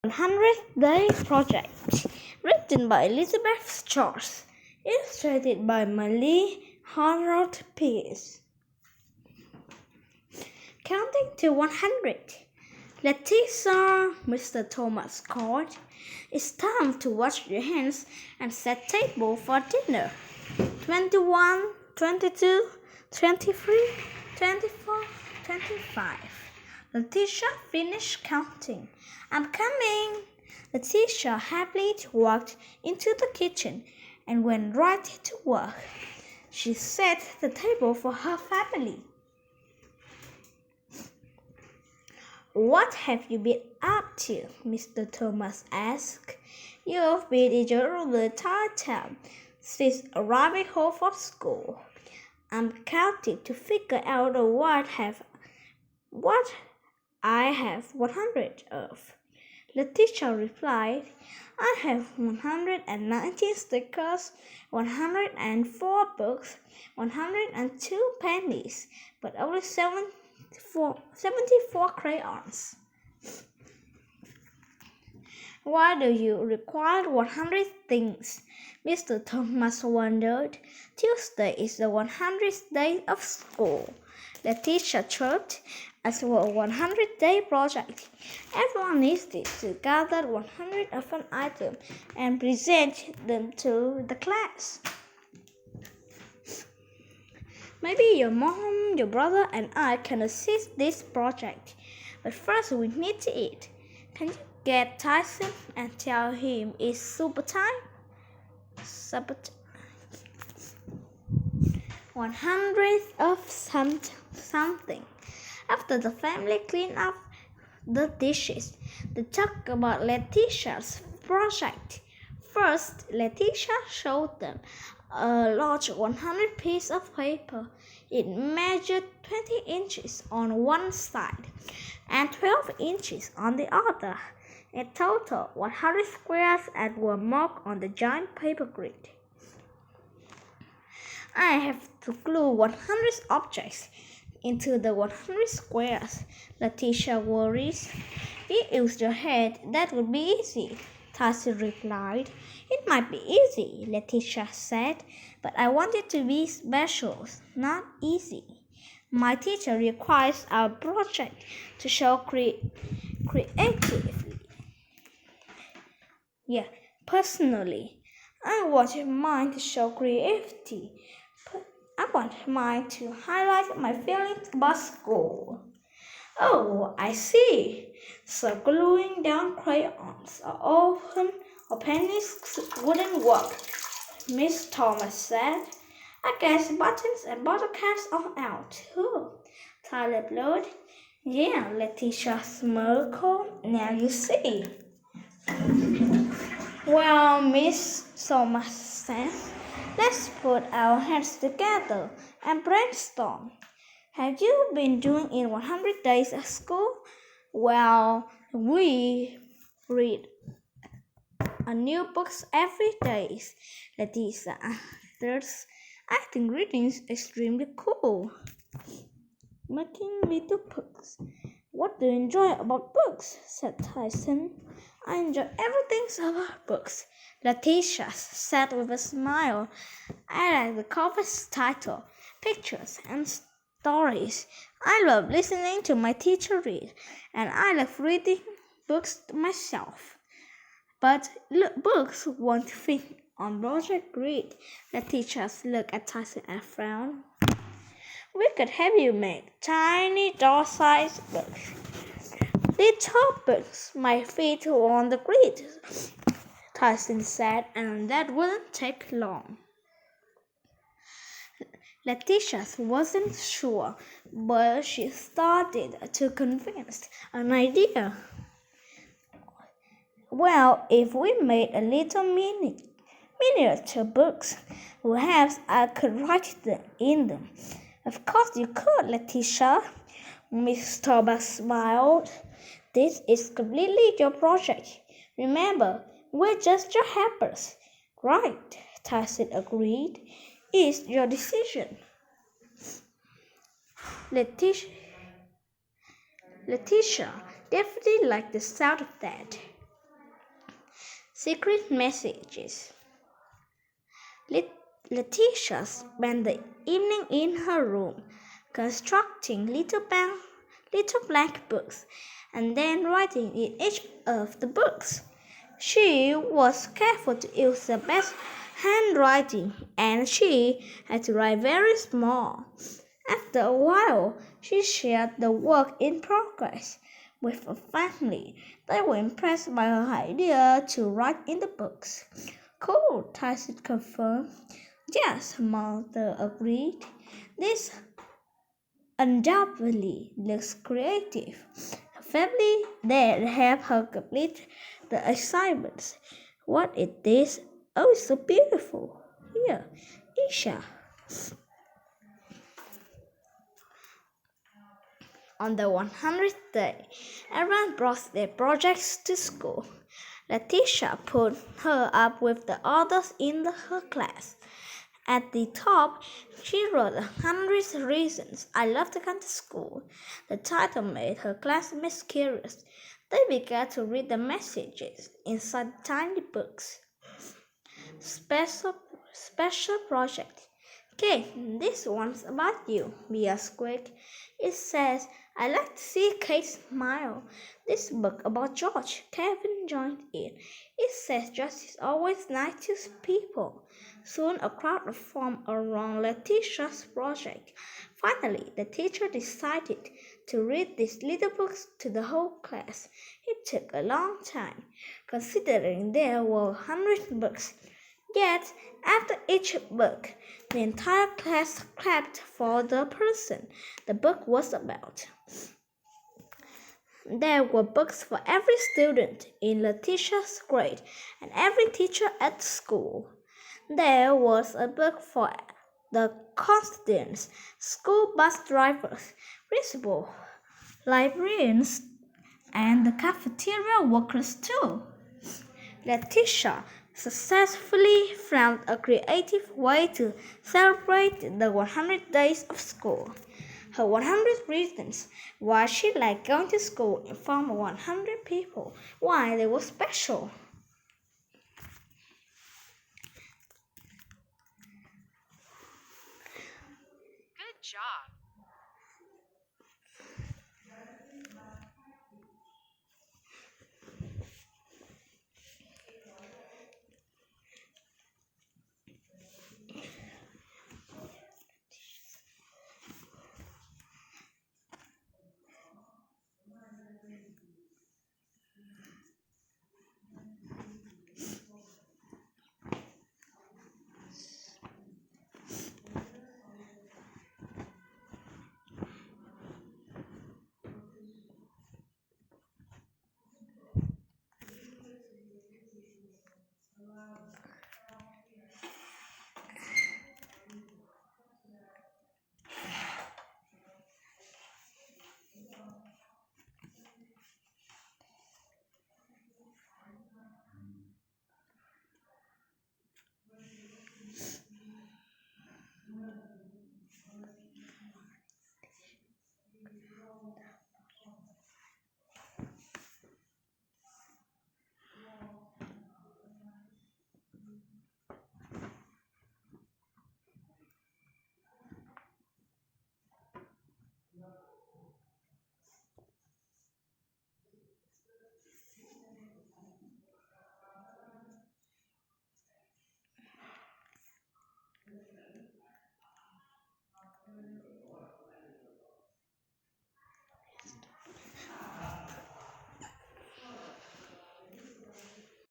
100th Day Project, written by Elizabeth Charles, illustrated by Millie Harold Pierce. Counting to 100. Letitia, Mr. Thomas called. It's time to wash your hands and set table for dinner. 21, 22, 23, 24, 25. Letitia finished counting. I'm coming. Letitia happily walked into the kitchen and went right to work. She set the table for her family. What have you been up to? Mr. Thomas asked. You've been in your room the entire time since arriving home from school. I'm counting to figure out what I have 100 of. Letitia replied, I have 119 stickers, 104 books, 102 pennies, but only 74 crayons. Why do you require 100 things? Mr. Thomas wondered. Tuesday is the 100th day of school. Letitia chirped. As for a 100-day project, everyone needs to gather 100 of an item and present them to the class. Maybe your mom, your brother, and I can assist this project. But first we need to eat. Can you get Tyson and tell him it's supper time? 100 of something. After the family cleaned up the dishes, they talked about Letitia's project. First, Letitia showed them a large 100 piece of paper. It measured 20 inches on one side and 12 inches on the other. In total, 100 squares and were marked on the giant paper grid. I have to glue 100 objects into the 100 squares, Letitia worries. If you used your head, that would be easy, Tyson replied. It might be easy, Letitia said, but I want it to be special, not easy. My teacher requires our project to show creatively. Personally, I want mine to show creativity. I want mine to highlight my feelings about school. Oh, I see. So gluing down crayons or pennies wouldn't work, Miss Thomas said. I guess buttons and bottle caps are out too. Tyler blowed. Yeah, Letitia smiled. Now you see. Well, Miss Thomas said, let's put our heads together and brainstorm. Have you been doing in 100 days at school? Well, we read a new books every day, Letitia answers. I think reading is extremely cool. Making little books. What do you enjoy about books? Said Tyson. I enjoy everything about books, Letitia said with a smile. I like the cover's title, pictures, and stories. I love listening to my teacher read, and I love reading books myself. But books won't fit on project grid. Letitia looked at Tyson and frowned. We could have you make tiny doll-sized books. Little books might fit on the grid, Tyson said, and that wouldn't take long. Letitia wasn't sure, but she started to convince an idea. Well, if we made a little miniature books, perhaps I could write in them. Of course you could, Letitia. Miss Thomas smiled. This is completely your project. Remember, we're just your helpers. Right, Tyson agreed. It's your decision. Letitia definitely liked the sound of that. Secret messages. Letitia spent the evening in her room, constructing little blank books, and then writing in each of the books. She was careful to use the best handwriting, and she had to write very small. After a while, she shared the work in progress with her family. They were impressed by her idea to write in the books. Cool, Tacit confirmed. Yes, Mother agreed. This undoubtedly looks creative. Her family then helped her complete the assignments. What it is? Oh, it's so beautiful. Here, Isha. On the 100th day, everyone brought their projects to school. Letitia put her up with the others in her class. At the top, she wrote 100 reasons I love to come to school. The title made her classmates curious. They began to read the messages inside the tiny books. Special project. Okay, this one's about you, Mia squeaked. It says, I like to see Kate smile. This book about George. Kevin joined in. It says George is always nice to people. Soon a crowd formed around Letitia's project. Finally, the teacher decided to read these little books to the whole class. It took a long time, considering there were 100 books. Yet, after each book, the entire class clapped for the person the book was about. There were books for every student in Letitia's grade and every teacher at school. There was a book for the custodians, school bus drivers, principal, librarians, and the cafeteria workers too. Letitia successfully found a creative way to celebrate the 100 days of school. Her 100 reasons why she liked going to school informed 100 people why they were special. Good job.